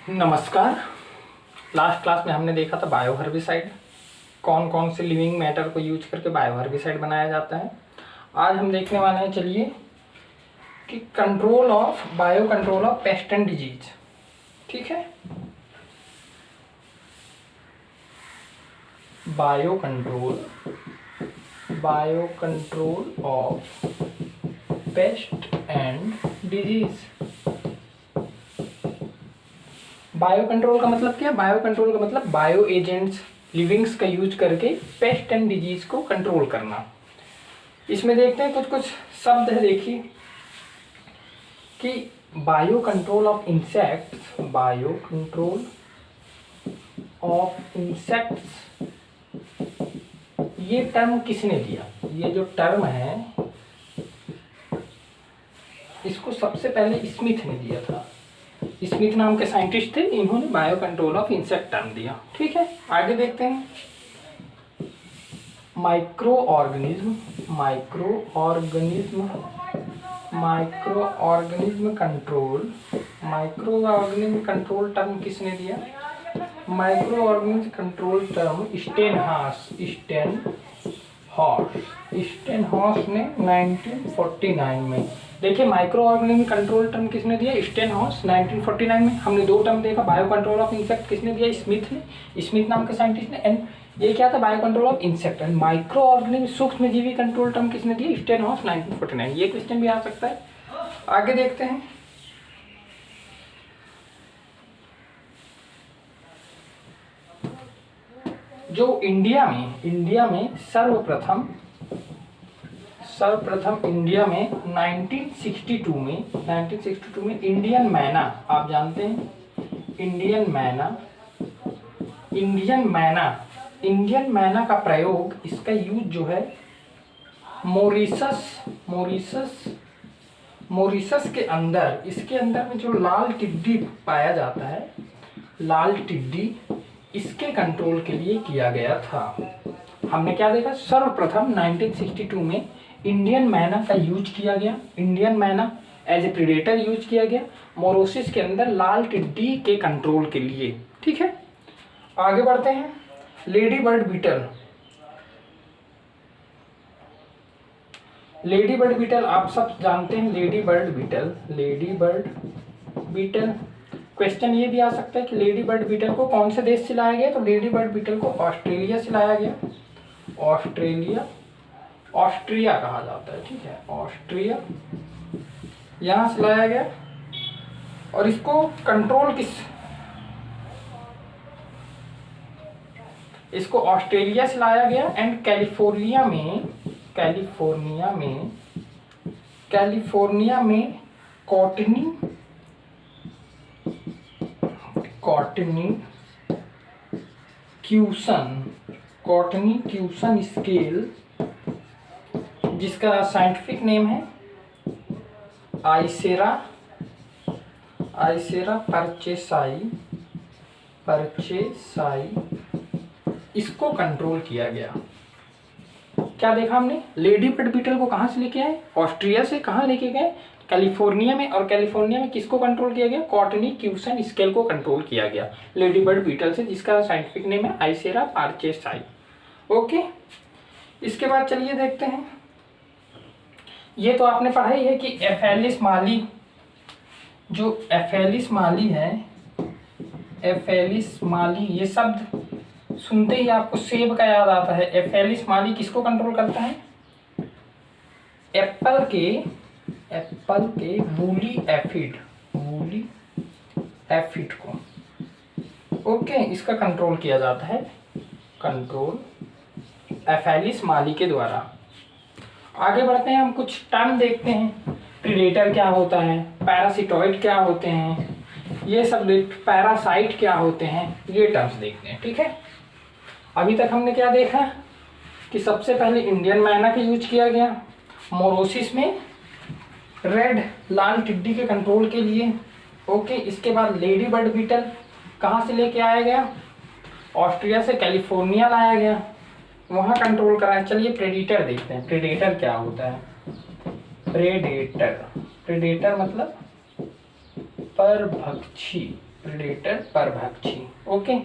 नमस्कार। Last class में हमने देखा था बायो हर्बिसाइड, कौन कौन से लिविंग मैटर को यूज करके बायो हर्बिसाइड बनाया जाता है। आज हम देखने वाले हैं, चलिए, कि bio control of paste and disease. ठीक है, bio control of paste and disease. Bio control का मतलब क्या? बायो कंट्रोल का मतलब बायो एजेंट्स, लिविंग्स का यूज करके पेस्ट एंड डिजीज को कंट्रोल करना। इसमें देखते हैं कुछ शब्द है। देखिए कि bio control of insects, bio control of insects, ये टर्म किसने दिया? ये जो टर्म है इसको सबसे पहले स्मिथ ने दिया था। स्मिथ नाम के साइंटिस्ट थे, इन्होंने bio control of insect term दिया। ठीक है, आगे देखते हैं। माइक्रो ऑर्गेनिज्म कंट्रोल टर्म किसने दिया? माइक्रो ऑर्गेनिज्म कंट्रोल टर्म स्टेनहॉर्स ने 1949 में। देखिए, माइक्रो ऑर्गेनिज्म कंट्रोल टर्म किसने दिया? स्टेनहॉर्स 1949 में। हमने दो टर्म देखा, बायो कंट्रोल ऑफ इंसेक्ट किसने दिया? स्मिथ ने, स्मिथ नाम के साइंटिस्ट ने। एंड ये क्या था? Bio control of insect. And micro organism सूक्ष्मजीवी कंट्रोल टर्म किसने दिया? स्टेनहॉर्स 1949। ये क्वेश्चन भी आ सकता है। आगे देखते हैं। जो इंडिया में सर्वप्रथम इंडिया में 1962 में इंडियन मैना, आप जानते हैं इंडियन मैना का प्रयोग, इसका यूज जो है मॉरिशस के अंदर, इसके अंदर में जो लाल टिड्डी पाया जाता है, लाल टिड्डी, इसके कंट्रोल के लिए किया गया था। हमने क्या देखा? सर्वप्रथम 1962 में इंडियन मैना का यूज किया गया। इंडियन मैना एज ए प्रीडेटर यूज किया गया मोरोसिस के अंदर लाल टिड्डी के कंट्रोल के लिए। ठीक है, आगे बढ़ते हैं। लेडी बर्ड बीटल आप सब जानते हैं। Lady bird beetle. क्वेश्चन ये भी आ सकता है कि लेडी बर्ड बीटल को कौन से देश से लाया गया? तो लेडी बर्ड बीटल को ऑस्ट्रेलिया से लाया गया। ऑस्ट्रिया कहा जाता है। ठीक है, ऑस्ट्रिया, यहाँ से लाया गया। और इसको कंट्रोल इसको ऑस्ट्रेलिया से लाया गया। एंड कैलिफोर्निया में कॉटनी क्यूसन स्केल, जिसका साइंटिफिक नेम है आइसेरा परचेसाई, इसको कंट्रोल किया गया। क्या देखा हमने? लेडी बर्ड बीटल को कहाँ से लेके आए? ऑस्ट्रिया से। कहाँ लेके गए? कैलिफोर्निया में। और कैलिफोर्निया में किसको कंट्रोल किया गया? कॉटनी क्यूसन स्केल को कंट्रोल किया गया लेडी बर्ड बीटल से, जिसका साइंटिफिक नेम है आइसेरा परचेसाई। ओके, इसके बाद चलिए देखते हैं। ये तो आपने पढ़ा ही है कि एफेलिस माली, जो एफेलिस माली, ये शब्द सुनते ही आपको सेब का याद आता है। एफेलिस माली किसको कंट्रोल करता है? एप्पल के वूली एफिड को। ओके, इसका कंट्रोल किया जाता है, एफेलिस माली के द्वारा। आगे बढ़ते हैं, हम कुछ टर्म देखते हैं। प्रीडेटर क्या होता है, पैरासिटॉइड क्या होते हैं, ये सब पैरासाइट क्या होते हैं, ये टर्म्स देखते हैं। ठीक है, अभी तक हमने क्या देखा कि सबसे पहले इंडियन मैना का यूज किया गया मोरोसिस में, लाल टिड्डी के कंट्रोल के लिए। ओके, इसके बाद लेडी बर्ड बीटल कहाँ से लेके आया गया? ऑस्ट्रिया से कैलिफोर्निया लाया गया, वहाँ कंट्रोल कराया। चलिए प्रेडिटर देखते हैं। प्रेडेटर क्या होता है? प्रेडेटर मतलब परभक्षी। प्रेडेटर परभक्षी। ओके,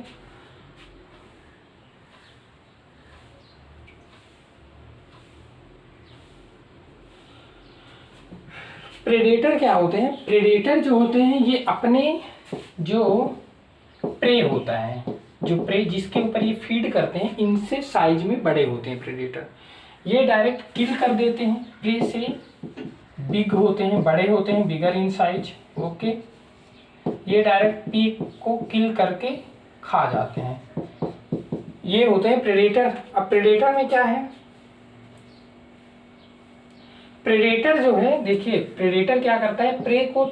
प्रेडेटर क्या होते हैं? प्रेडेटर जो होते हैं ये अपने जो प्रे होता है, जो प्रे जिसके ऊपर ये फीड करते हैं, इनसे साइज में बड़े होते हैं प्रेडेटर। ये डायरेक्ट किल कर देते हैं, प्रे से बिग होते हैं, बड़े होते हैं, बिगर इन साइज। ओके, ये डायरेक्ट प्रे को किल करके खा जाते हैं। ये होते हैं प्रेडेटर। अब प्रेडेटर में क्या है? प्रेडेटर जो है, देखिए प्रेडेटर क्या करता है, प्रे को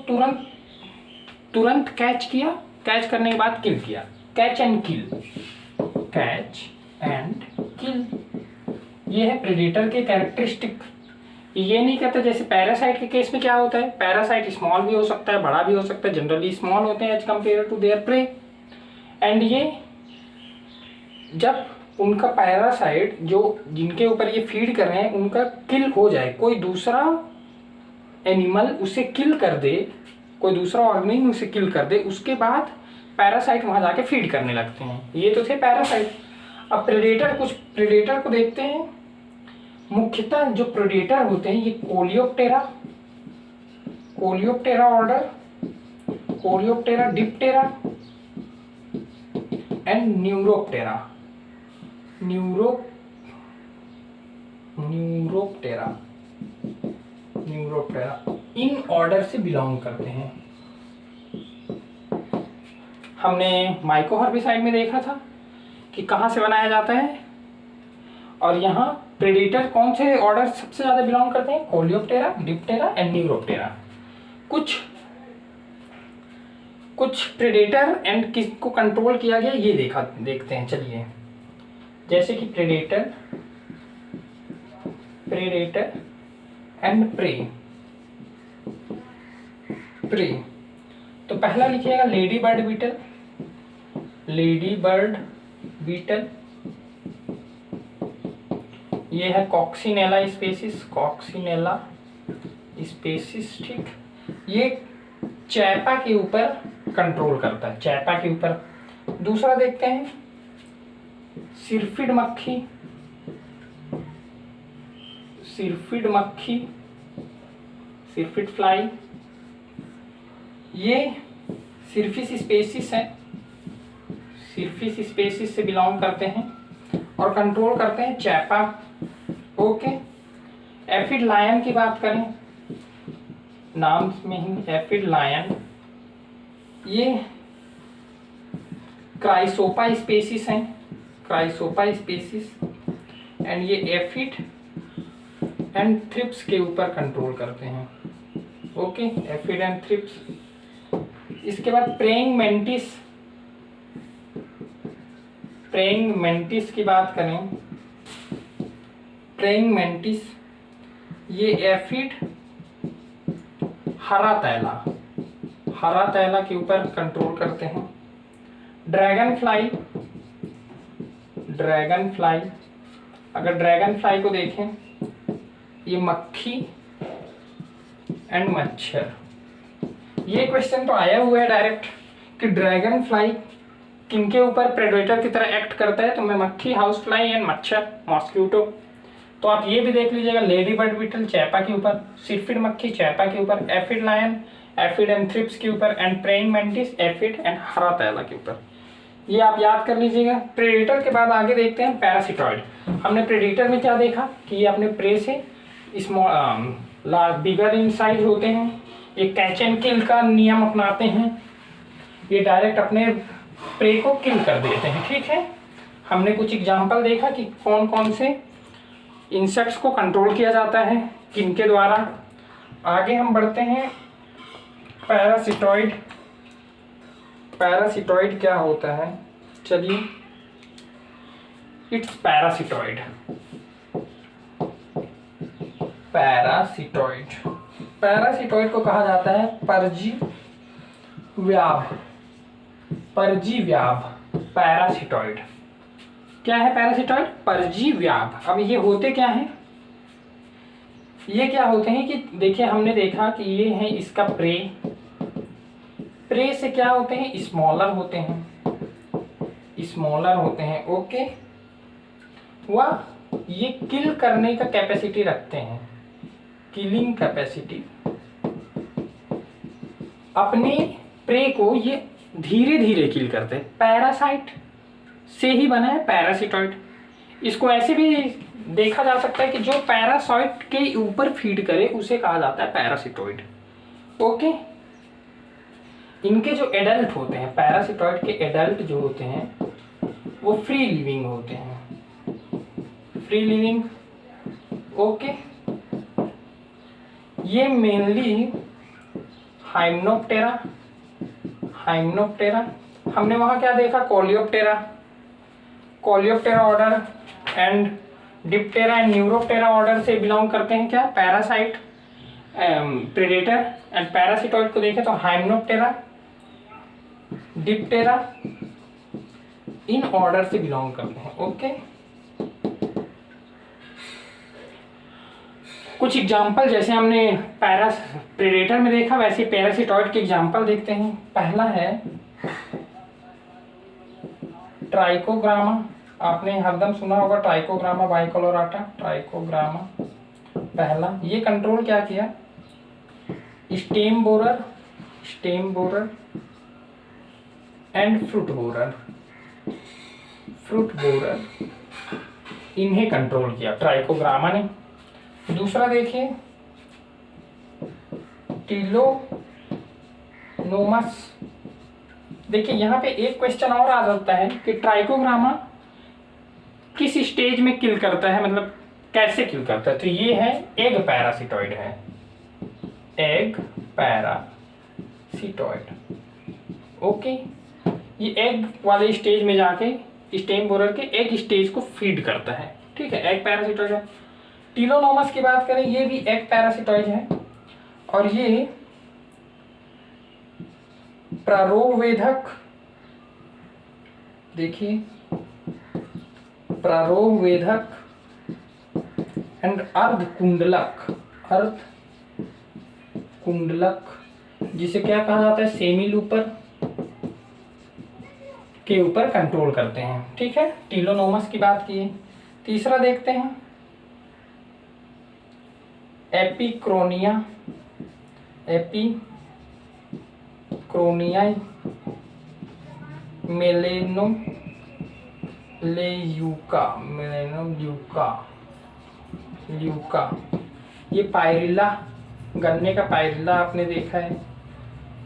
तुरंत कैच किया, कैच करने के बाद किल किया, catch and kill, catch and kill. ये है प्रेडेटर के कैरेक्टरिस्टिक। ये नहीं कहता जैसे पैरासाइट के केस में क्या होता है, पैरासाइट स्मॉल भी हो सकता है, बड़ा भी हो सकता है, जनरली स्मॉल होते हैं as compare to their prey. And ये जब उनका पैरासाइट जो जिनके ऊपर ये फीड कर रहे हैं उनका किल हो जाए, कोई दूसरा एनिमल उसे किल कर दे, कोई दूसरा ऑर्गेनिज्म उसे किल कर दे, उसके बाद पैरासाइट वहां जाके फीड करने लगते हैं। ये तो थे पैरासाइट। अब प्रेडेटर, कुछ प्रेडेटर को देखते हैं। मुख्यतः जो प्रेडेटर होते हैं ये Coleoptera, Coleoptera order, Coleoptera, Diptera and Neuroptera, Neuroptera इन ऑर्डर से बिलोंग करते हैं। हमने माइकोहर्बिसाइड में देखा था कि कहाँ से बनाया जाता है, और यहाँ प्रेडेटर कौन से ऑर्डर सबसे ज्यादा बिलोंग करते हैं? Coleoptera, Diptera and Neuroptera. कुछ प्रेडेटर एंड किसको कंट्रोल किया गया ये देखते हैं। चलिए, जैसे कि प्रेडेटर एंड प्रे। तो पहला लिखिएगा lady bird beetle, lady bird beetle. ये है कॉक्सिनेला स्पेसिस, कॉक्सिनेला स्पेसिस। ठीक, ये चैपा के ऊपर कंट्रोल करता है, चैपा के ऊपर। दूसरा देखते हैं सिरफिड मक्खी, सिरफिड मक्खी, सिरफिड फ्लाई। ये सिरफिस स्पेसिस है, सिरफिस स्पेसिस से बिलोंग करते हैं और कंट्रोल करते हैं चैपा। ओके, एफिड लायन की बात करें, नाम में ही एफिड लायन, ये क्राइसोपा स्पेसिस हैं, क्राइसोपा स्पेसिस। एंड ये एफिड एंड थ्रिप्स के ऊपर कंट्रोल करते हैं। Okay, aphid and thrips. इसके बाद प्रेइंग मेंटिस, प्रेइंग मेंटिस की बात करें, प्रेइंग मेंटिस ये एफिड हरा तैला के ऊपर कंट्रोल करते हैं। ड्रैगन फ्लाई, अगर ड्रैगन फ्लाई को देखें, ये मक्खी एंड मच्छर। ये क्वेश्चन तो आया हुआ है डायरेक्ट कि ड्रैगन फ्लाई किनके ऊपर प्रेडेटर की तरह एक्ट करता है, तो मैं मक्खी, हाउस फ्लाई एंड मच्छर, मॉस्क्यूटो। तो आप ये भी देख लीजिएगा, लेडी बर्ड बीटल चैपा के ऊपर, सिरफिड मक्खी चैपा के ऊपर, aphid lion aphid and thrips के ऊपर, and praying mantis aphid and हरा तैला के ऊपर। ये आप याद कर लीजिएगा। प्रेडेटर के बाद आगे देखते हैं पैरासिटॉइड। हमने प्रेडेटर में क्या देखा कि ये अपने प्रे से स्मॉल बिगर इन साइज होते हैं, ये कैच एंड किल का नियम अपनाते हैं, ये डायरेक्ट अपने प्रे को किल कर देते हैं। ठीक है, हमने कुछ एग्जांपल देखा कि कौन कौन से इंसेक्ट्स को कंट्रोल किया जाता है, किनके द्वारा। आगे हम बढ़ते हैं पैरासिटॉइड। पैरासिटॉइड क्या होता है? चलिए, इट्स पैरासिटॉइड। पैरासिटॉइड को कहा जाता है परजीव्याभ। पैरासिटॉइड क्या है? पैरासिटॉइड परजीव्याभ। अब ये होते क्या हैं? ये क्या होते हैं कि देखिए, हमने देखा कि ये है इसका प्रे प्रे से क्या होते हैं, स्मॉलर होते हैं, स्मॉलर होते हैं। ओके, वह ये किल करने का कैपेसिटी रखते हैं, किलिंग कैपेसिटी। अपने प्रे को ये धीरे धीरे किल करते हैं। पैरासाइट से ही बना है पैरासिटॉइड। इसको ऐसे भी देखा जा सकता है कि जो पैरासाइट के ऊपर फीड करे उसे कहा जाता है पैरासिटॉइड। ओके, इनके जो एडल्ट होते हैं, पैरासिटॉइड के एडल्ट जो होते हैं वो फ्री लिविंग होते हैं, फ्री लिविंग। ओके, ये मेनली हाइमेनोप्टेरा, हाइमेनोप्टेरा, हमने वहां क्या देखा, Coleoptera, Coleoptera order and Diptera and Neuroptera order से बिलोंग करते हैं क्या, पैरासाइट, प्रेडेटर एंड पैरासिटॉइड को देखें तो हाइमेनोप्टेरा, डिप्टेरा इन ऑर्डर से बिलोंग करते हैं। ओके, कुछ एग्जाम्पल जैसे हमने प्रेडेटर में देखा वैसे पैरासिटॉइड के एग्जाम्पल देखते हैं। पहला है ट्राइकोग्रामा, आपने हरदम सुना होगा ट्राइकोग्रामा बाइकोलोराटा, ट्राइकोग्रामा पहला। ये कंट्रोल क्या किया, stem borer, stem borer and fruit borer, fruit borer, इन्हें कंट्रोल किया ट्राइकोग्रामा ने। दूसरा देखिए टिलोनोमस। देखिए यहाँ पे एक क्वेश्चन और आ जाता है कि ट्राइकोग्रामा किस स्टेज में किल करता है, मतलब कैसे किल करता है। तो ये है एग पैरासिटॉइड है, एग पैरासिटॉइड। ओके, ये एग वाले स्टेज में जाके स्टेम बोरर के एग स्टेज को फीड करता है। ठीक है, एग पैरासिटॉइड है। टिलोनोमस की बात करें, ये भी एग पैरासिटॉइड है और ये प्रारोवेधक, देखिए प्रारोवेधक एंड अर्धकुंडलक, अर्धकुंडलक जिसे क्या कहा जाता है, सेमी लूपर के ऊपर कंट्रोल करते हैं। ठीक है, टिलोनोमस की बात की। तीसरा देखते हैं एपिक्रोनिया, एपिक्रोनिया मेलेनोलेयूका, मेलेनोल्यूका, ल्यूका। ये पायरिला, गन्ने का पायरिला आपने देखा है,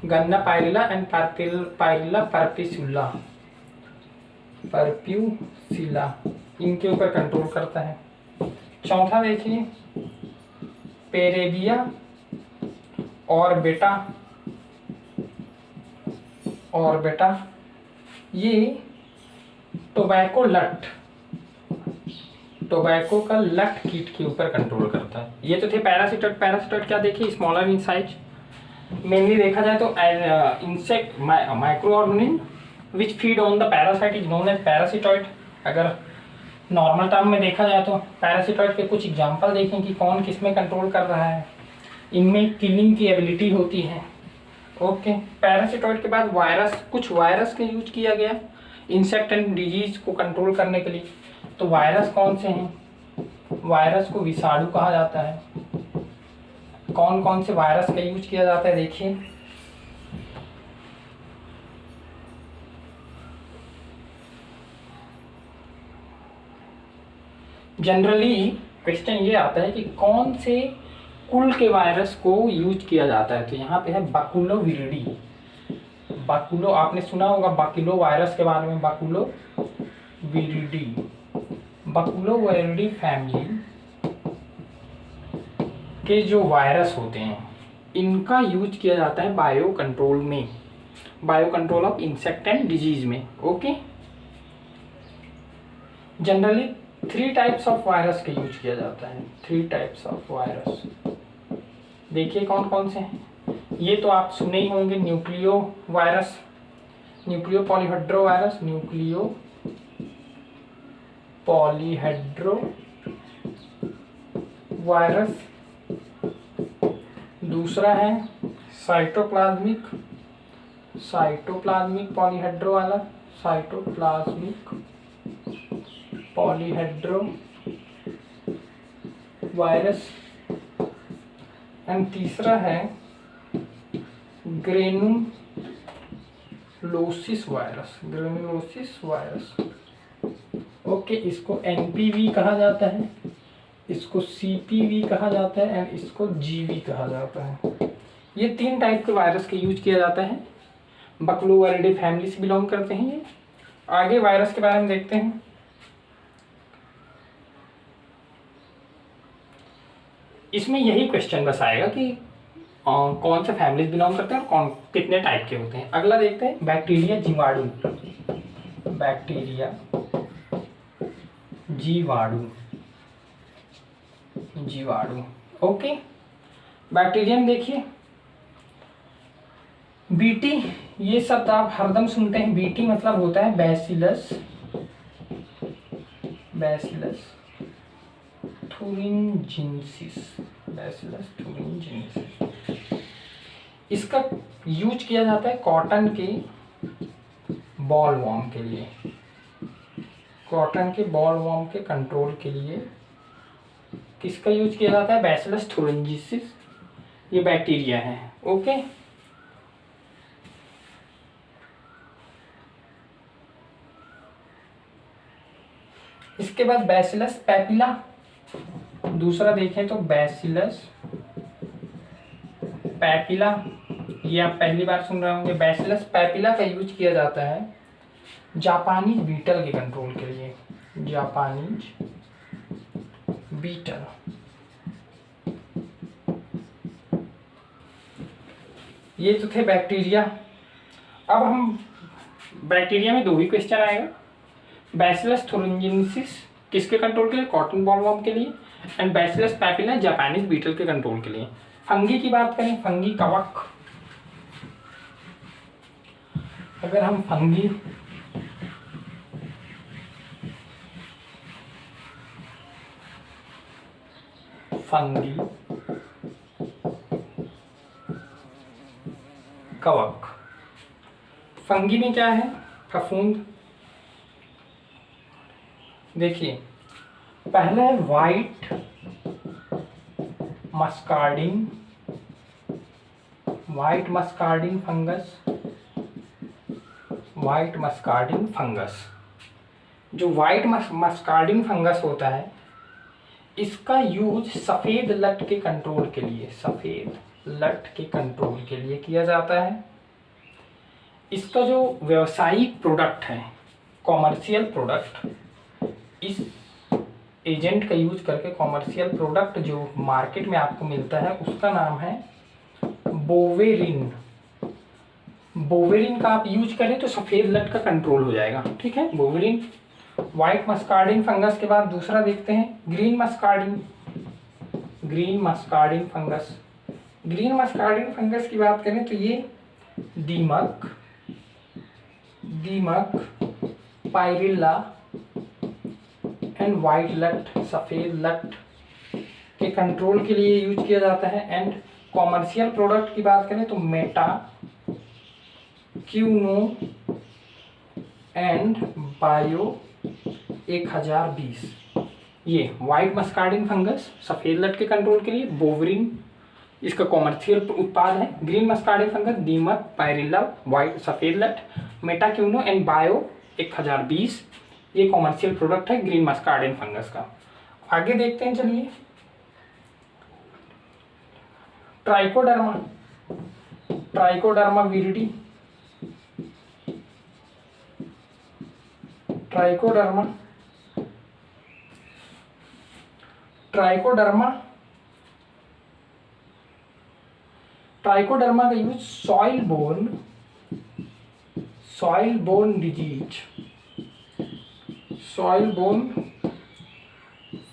गन्ना पायरिला एंड पायरिला परप्यूसिला, परप्यूसिला, इनके ऊपर कंट्रोल करता है। चौथा देखिए पेरेबिया और बेटा, और बेटा ये टोबैको लट, टोबैको का लट कीट के ऊपर कंट्रोल करता है। ये तो थे पैरासिटॉइड। पैरासिटॉइड क्या देखिए, स्मॉलर इन साइज। मेनली देखा जाए तो insect micro organism which feed on the parasite is known as parasitoid. अगर नॉर्मल टर्म में देखा जाए तो पैरासिटॉइड के कुछ एग्जांपल देखें कि कौन किस में कंट्रोल कर रहा है। इनमें किलिंग की एबिलिटी होती है। ओके, पैरासिटॉइड के बाद वायरस, कुछ वायरस का यूज किया गया इंसेक्ट एंड डिजीज को कंट्रोल करने के लिए। तो वायरस कौन से हैं, वायरस को विषाणु कहा जाता है। कौन कौन से वायरस का यूज किया जाता है देखिए, जनरली क्वेश्चन ये आता है कि कौन से कुल के वायरस को यूज किया जाता है। तो यहाँ पे है बाकुलोविरिडी, बाकुलो, आपने सुना होगा बाकुलो वायरस के बारे में, बाकुलोविरिडी, बाकुलोविरिडी फैमिली के जो वायरस होते हैं इनका यूज किया जाता है बायो कंट्रोल में, bio control of insect and disease में। Okay, generally 3 types of virus का यूज किया जाता है, 3 टाइप्स ऑफ वायरस। देखिए कौन कौन से हैं, ये तो आप सुने ही होंगे, nucleo virus, nucleo polyhedro virus, nucleo polyhedro virus. दूसरा है साइटोप्लाज्मिक साइटोप्लाज्मिक पॉलीहेड्रो वाला, साइटोप्लाज्मिक पॉलीहेड्रो वायरस। एंड तीसरा है granulosis virus, granulosis virus. Okay, इसको एनपीवी कहा जाता है, इसको सीपीवी कहा जाता है एंड इसको जीवी कहा जाता है। ये 3 टाइप के वायरस का यूज किया जाता है। बक्लोवारिडे फैमिली से बिलोंग करते हैं ये। आगे वायरस के बारे में देखते हैं। इसमें यही क्वेश्चन बस आएगा कि कौन से फैमिली बिलोंग करते हैं और कौन कितने टाइप के होते हैं। अगला देखते हैं बैक्टीरिया जीवाणु, बैक्टीरिया जीवाणु, जीवाणु। ओके, बैक्टीरिया में देखिए बीटी, ये शब्द आप हरदम सुनते हैं। बीटी मतलब होता है बैसिलस, बैसिलस थुरिंजिनसिस, बैसिलस थुरिंजिनसिस। इसका यूज किया जाता है कॉटन के बॉल वॉर्म के लिए, कॉटन के बॉल वॉर्म के कंट्रोल के लिए किसका यूज किया जाता है? बैसिलस थुरिंजिनसिस, ये बैक्टीरिया है। ओके, इसके बाद बैसिलस पैपिला, दूसरा देखें तो बैसिलस पैपिला, ये आप पहली बार सुन रहे होंगे। बैसिलस पैपिला का यूज किया जाता है जापानीज बीटल के कंट्रोल के लिए, जापानीज बीटल। ये तो थे बैक्टीरिया। अब हम बैक्टीरिया में 2 ही क्वेश्चन आएगा। बैसिलस थुरिंजिनसिस किसके कंट्रोल के लिए? कॉटन बॉलवर्म के लिए। And bacillus popilliae Japanese beetle के कंट्रोल के लिए। फंगी की बात करें, फंगी कवक, अगर हम फंगी कवक, फंगी में क्या है? फफूंद। देखिए पहला है white muscardine, white muscardine fungus, white muscardine fungus. जो वाइट मस्कार्डिन फंगस होता है, इसका यूज सफ़ेद लट के कंट्रोल के लिए, सफ़ेद लट के कंट्रोल के लिए किया जाता है। इसका जो व्यावसायिक प्रोडक्ट है, कॉमर्शियल प्रोडक्ट, इस एजेंट का यूज करके कॉमर्शियल प्रोडक्ट जो मार्केट में आपको मिलता है उसका नाम है बोवेरिन। बोवेरिन का आप यूज करें तो सफ़ेद लट का कंट्रोल हो जाएगा। ठीक है, बोवेरिन। वाइट मस्कार्डिन फंगस के बाद दूसरा देखते हैं green muscardine, green muscardine fungus. Green muscardine fungus की बात करें तो ये दीमक, दीमक, पायरिल्ला एंड वाइट लट, सफ़ेद लट के कंट्रोल के लिए यूज किया जाता है। एंड कॉमर्शियल प्रोडक्ट की बात करें तो मेटा, क्यूनो एंड बायो 1020। ये वाइट मस्कार्डिन फंगस सफ़ेद लट के कंट्रोल के लिए, बोवरिन इसका कॉमर्शियल उत्पाद है। ग्रीन मस्कार्डिन फंगस दीमक, पायरिल्ला, वाइट सफ़ेद लट, मेटा क्यूनो एंड बायो 1020, ये कॉमर्शियल प्रोडक्ट है ग्रीन मस्कार्डिन फंगस का। आगे देखते हैं, चलिए Trichoderma, Trichoderma viride, Trichoderma, Trichoderma, Trichoderma का use soil borne disease, soil borne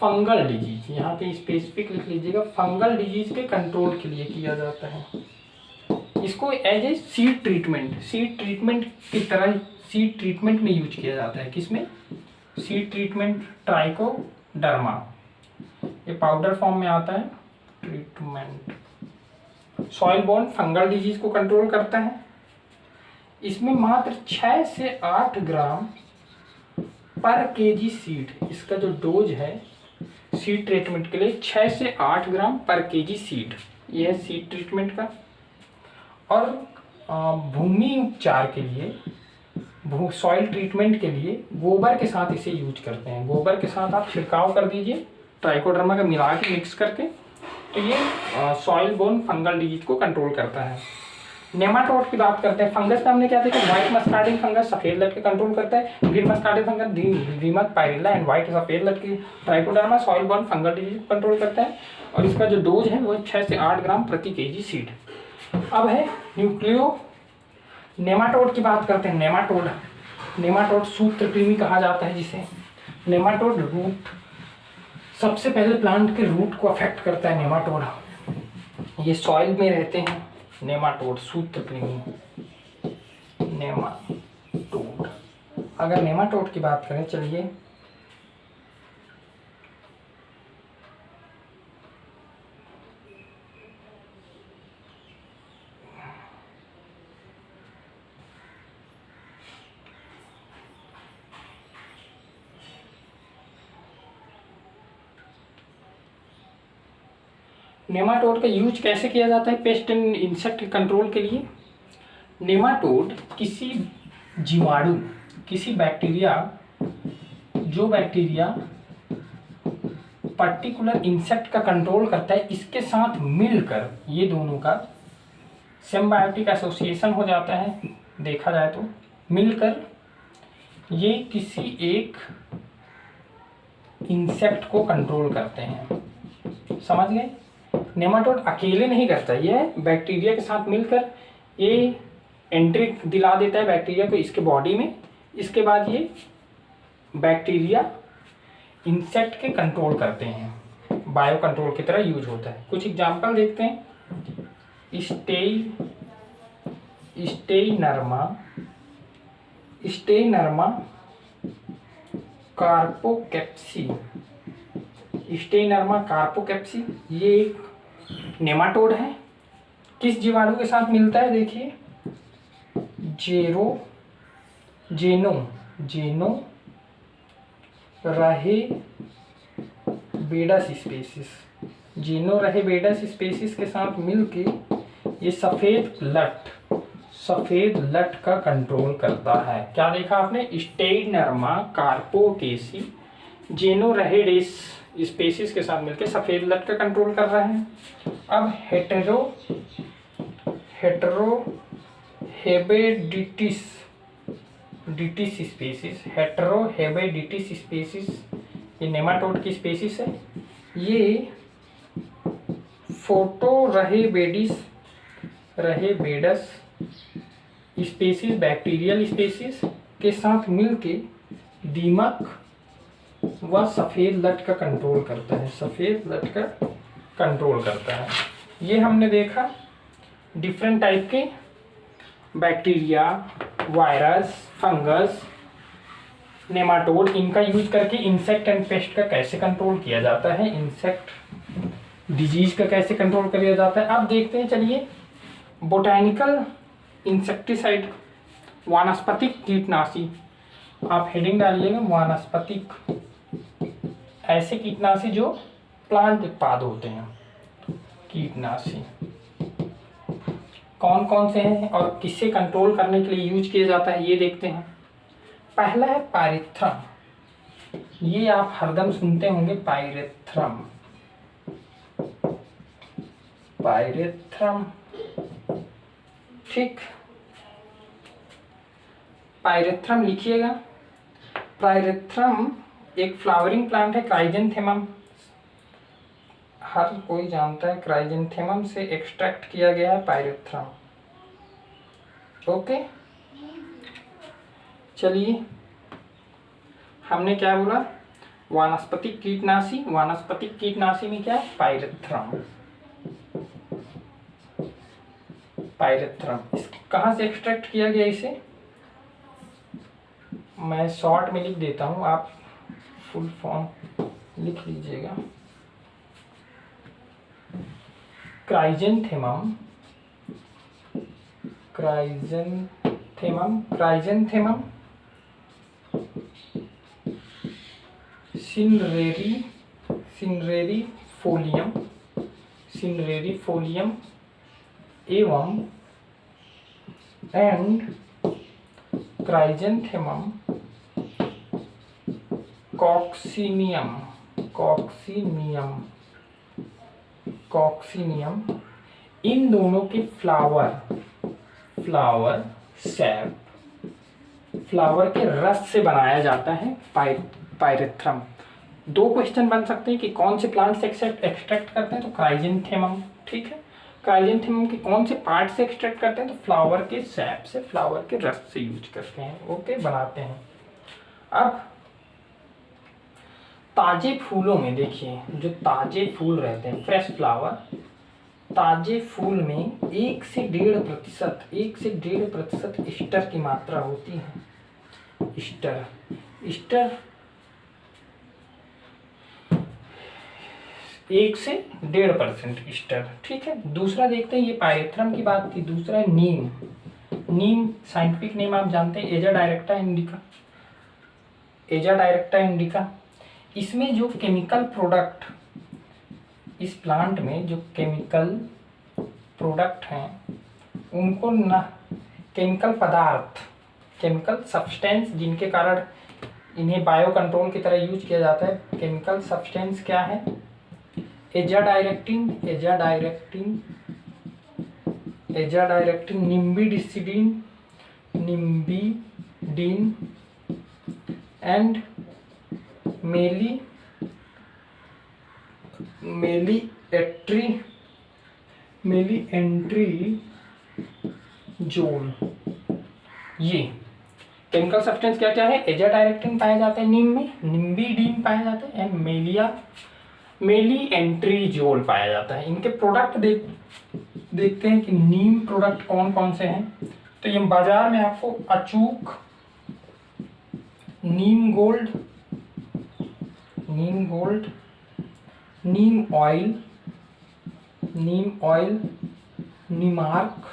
fungal disease, यहाँ पे स्पेसिफिक लिख लीजिएगा, फंगल डिजीज के कंट्रोल के लिए किया जाता है। इसको as a seed treatment, seed treatment की तरह सीड ट्रीटमेंट में यूज किया जाता है। किसमें? Seed treatment. ट्राइकोडर्मा ये पाउडर फॉर्म में आता है। Treatment soil borne fungal disease को कंट्रोल करता है। इसमें मात्र 6 से 8 ग्राम पर केजी सीड, इसका जो डोज है सीड ट्रीटमेंट के लिए 6 से 8 ग्राम पर केजी सीड, ये है सीड ट्रीटमेंट का। और भूमि उपचार के लिए, सॉइल ट्रीटमेंट के लिए गोबर के साथ इसे यूज करते हैं। गोबर के साथ आप छिड़काव कर दीजिए ट्राइकोडर्मा का मिला के मिक्स करके, तो ये सॉइल बोर्न फंगल डिजीज को कंट्रोल करता है। नेमाटोड की बात करते हैं। फंगस में हमने क्या देखा, व्हाइट मस्कार्डिन फंगस सफेद लट के कंट्रोल करता है, ग्रीन मस्कार्डिन फंगस दीमक पायरिल्ला एंड व्हाइट सफेद लट की trichoderma soil borne fungal disease control करता है। और इसका जो डोज है वो 6 से 8 ग्राम प्रति केजी सीड। अब है न्यूक्लियो नेमाटोड की बात करते हैं। नेमाटोड सूत्रकृमि कहा जाता है जिसे। नेमाटोड रूट, सबसे पहले प्लांट के रूट को अफेक्ट करता है नेमाटोड। ये सॉइल में रहते हैं नेमाटोड, सूत्रकृमि नेमाटोड। अगर नेमाटोड की बात करें, चलिए नेमाटोड का यूज कैसे किया जाता है पेस्ट एंड इंसेक्ट कंट्रोल के लिए। नेमाटोड किसी जीवाणु, किसी बैक्टीरिया, जो बैक्टीरिया पर्टिकुलर इंसेक्ट का कंट्रोल करता है, इसके साथ मिलकर ये दोनों का सिम्बायोटिक एसोसिएशन हो जाता है। देखा जाए तो मिलकर ये किसी एक इंसेक्ट को कंट्रोल करते हैं। समझ गए? नेमाटोड अकेले नहीं करता, यह बैक्टीरिया के साथ मिलकर ये एंट्री दिला देता है बैक्टीरिया को इसके बॉडी में। इसके बाद ये बैक्टीरिया इंसेक्ट के कंट्रोल करते हैं, बायो कंट्रोल की तरह यूज होता है। कुछ एग्जांपल देखते हैं। स्टेइनर्मा कार्पोकेप्सी, ये एक नेमाटोड है। किस जीवाणु के साथ मिलता है, देखिए जेनो रहेबेडस स्पेसीज के साथ मिलके ये सफेद लट का कंट्रोल करता है। क्या देखा आपने? स्टेइनर्मा कार्पोकेसी जेनो रहेडेस स्पेसीज के साथ मिलकर सफेद लट का कंट्रोल कर रहा है। अब हेटेरोहेबेडिटिस स्पेसीज, ये नेमाटोड की स्पेसीज है। ये रहेबेडस स्पेसीज, बैक्टीरियल स्पेसीज के साथ मिलके दीमक वह सफ़ेद लट का कंट्रोल करता है। ये हमने देखा डिफरेंट टाइप के बैक्टीरिया, वायरस, फंगस, नेमाटोड, इनका यूज करके इंसेक्ट एंड पेस्ट का कैसे कंट्रोल किया जाता है, इंसेक्ट डिजीज का कैसे कंट्रोल किया जाता है। अब देखते हैं, चलिए बोटैनिकल इंसेक्टिसाइड, वानस्पतिक कीटनाशी। आप हेडिंग डालिएगा वानस्पतिक, ऐसे कीटनाशी जो प्लांट उत्पाद होते हैं। कीटनाशी कौन कौन से हैं और किससे कंट्रोल करने के लिए यूज किया जाता है, ये देखते हैं। पहला है पायरेथ्रम, ये आप हरदम सुनते होंगे, पायरेथ्रम, ठीक। पायरेथ्रम लिखिएगा। पायरेथ्रम एक फ्लावरिंग प्लांट है, क्राइजेंथेमम, हर कोई जानता है, क्राइजेंथेमम से एक्सट्रैक्ट किया गया है पायरेथ्रम। ओके, चलिए हमने क्या बोला, वानस्पतिक कीटनाशी। वानस्पतिक कीटनाशी में क्या है, पायरेथ्रम। कहाँ से एक्सट्रैक्ट किया गया इसे, मैं शॉर्ट में लिख देता हूँ, आप फुल फॉर्म लिख लीजिएगा। Chrysanthemum Chrysanthemum, Chrysanthemum, cinerarii, cinerariifolium, cinerariifolium एवं and Chrysanthemum coccineum, coccineum, coccineum, इन दोनों के फ्लावर, फ्लावर सैप, फ्लावर के रस से बनाया जाता है पायरेथ्रम। दो क्वेश्चन बन सकते हैं कि कौन से प्लांट से एक्सट्रैक्ट करते हैं, तो क्राइजेंथेमम, ठीक है। क्राइजेंथेमम के कौन से पार्ट से एक्सट्रैक्ट करते हैं, तो फ्लावर के सैप से, फ्लावर के रस से यूज करते हैं, ओके, बनाते हैं। अब ताजे फूलों में देखिए, जो ताजे फूल रहते हैं, फ्रेश फ्लावर, ताजे फूल में 1 से 1.5%, 1 से 1.5% ईस्टर की मात्रा होती है। ईस्टर, ईस्टर 1 से 1.5% ईस्टर, ठीक है। दूसरा देखते हैं, ये पायरेथ्रम की बात थी। दूसरा है नीम। नीम साइंटिफिक नेम आप जानते हैं, एजा डायरेक्टा इंडिका, एजा डायरेक्टा इंडिका। इसमें जो केमिकल प्रोडक्ट, इस प्लांट में जो केमिकल प्रोडक्ट हैं उनको ना, केमिकल पदार्थ, केमिकल सब्सटेंस जिनके कारण इन्हें बायो कंट्रोल की तरह यूज किया जाता है, केमिकल सब्सटेंस क्या है, एजाडायरेक्टिन, एजाडायरेक्टिन, एजाडायरेक्टिन, निम्बिडिसिडिन, निम्बिडिन एंड मेलिएट्रीजोल। ये केमिकल सब्सटेंस क्या क्या है, एजाडायरेक्टिन पाए जाते हैं नीम में, निम्बिडिन पाया जाता है एंड मेलिएट्रीजोल पाया जाता है। इनके प्रोडक्ट देखते हैं कि नीम प्रोडक्ट कौन कौन से हैं। तो ये बाजार में आपको अचूक, नीम गोल्ड, नीम गोल्ड, नीम ऑयल, नीम ऑयल, नीमार्क,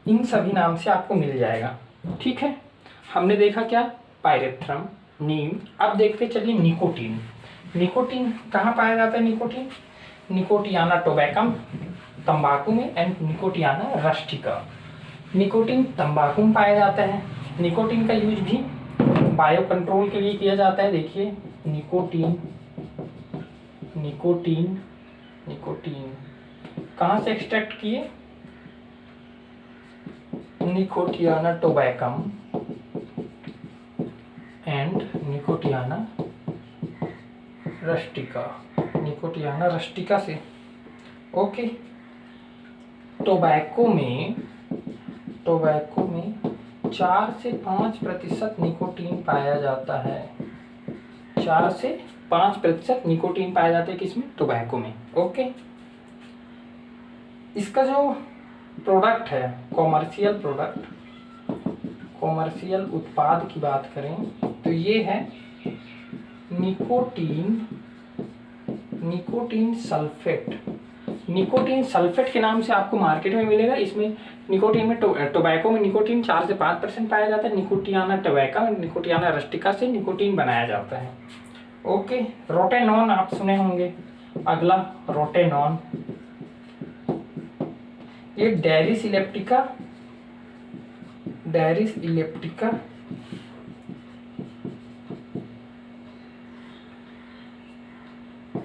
इन सभी नाम से आपको मिल जाएगा, ठीक है। हमने देखा क्या, पायरेथ्रम, नीम। अब देखते चलिए निकोटीन। निकोटीन कहाँ पाया जाता है, निकोटीन, निकोटियाना टोबैकम, तंबाकू में, एंड निकोटियाना रस्टिका। निकोटीन तंबाकू में पाया जाता है। निकोटीन का यूज भी बायो कंट्रोल के लिए किया जाता है। देखिए निकोटीन, निकोटीन, निकोटीन कहाँ से एक्सट्रैक्ट किए, Nicotiana tabacum and Nicotiana rustica, Nicotiana rustica से, ओके। टोबैको में 4 से 5% निकोटीन पाया जाता है। 4 से 5% निकोटीन पाया जाता है किसमें, टोबैको में, ओके। इसका जो प्रोडक्ट है, कॉमर्शियल प्रोडक्ट, कॉमर्शियल उत्पाद की बात करें तो ये है nicotine, nicotine sulphate. Nicotine sulphate के नाम से आपको मार्केट में मिलेगा। इसमें निकोटीन में टोबैको में निकोटीन 4 से 5% पाया जाता है। निकोटियाना टोबैका, निकोटियाना रस्टिका से निकोटीन बनाया जाता है, ओके। रोटेनॉन आप सुने होंगे। अगला रोटेनॉन, ये डेरिस इलेप्टिका, डेरिस इलेप्टिका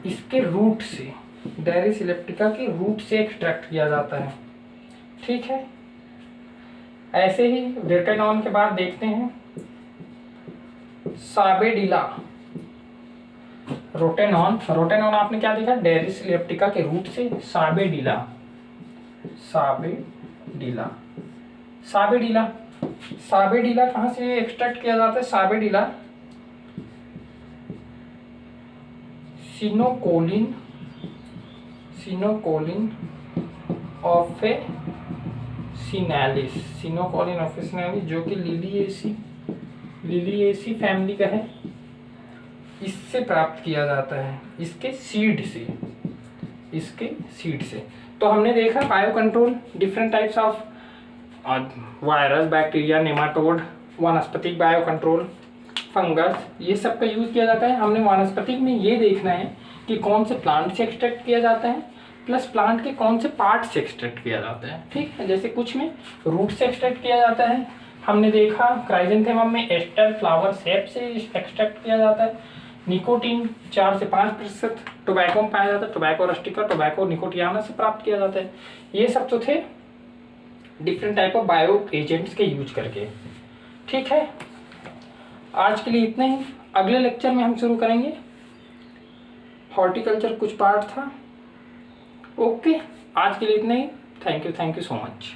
इसके रूट से, डेरिस इलेप्टिका के रूट से एक्सट्रैक्ट किया जाता है, ठीक है। ऐसे ही रोटेनॉन के बाद देखते हैं साबेडिला। रोटेनॉन, रोटेनॉन आपने क्या देखा, डेरिस इलेप्टिका के रूट से साबेडिला, साबेडिला, साबेडिला, साबेडिला कहाँ से एक्सट्रैक्ट किया जाता है, साबेडिला सिनोकोलिन, सिनोकोलिन ऑफेसिनालिस, सिनोकोलिन ऑफेसिनालिस जो कि लिलिएसी फैमिली का है, इससे प्राप्त किया जाता है, इसके सीड से, इसके सीड से। तो हमने देखा bio control, different types of और वायरस, बैक्टीरिया, नेमाटोड, वनस्पतिक बायो कंट्रोल, फंगस, ये सब का यूज़ किया जाता है। हमने वनस्पतिक में ये देखना है कि कौन से प्लांट से एक्सट्रैक्ट किया जाता है, प्लस प्लांट के कौन से पार्ट से एक्सट्रैक्ट किया जाता है। ठीक है, जैसे कुछ में रूट से एक्सट्रैक्ट किया जाता है, हमने देखा क्राइजेंथेमम में एस्टर, फ्लावर, सेप से एक्सट्रैक्ट किया जाता है। निकोटीन 4 से 5% टोबैको में पाया जाता है, टोबैको रस्टिका, टोबैको निकोटियाना से प्राप्त किया जाता है। ये सब तो थे different type of bio agents के यूज करके। ठीक है, आज के लिए इतना ही। अगले लेक्चर में हम शुरू करेंगे हॉर्टिकल्चर, कुछ पार्ट था। ओके, आज के लिए इतना ही। Thank you so much.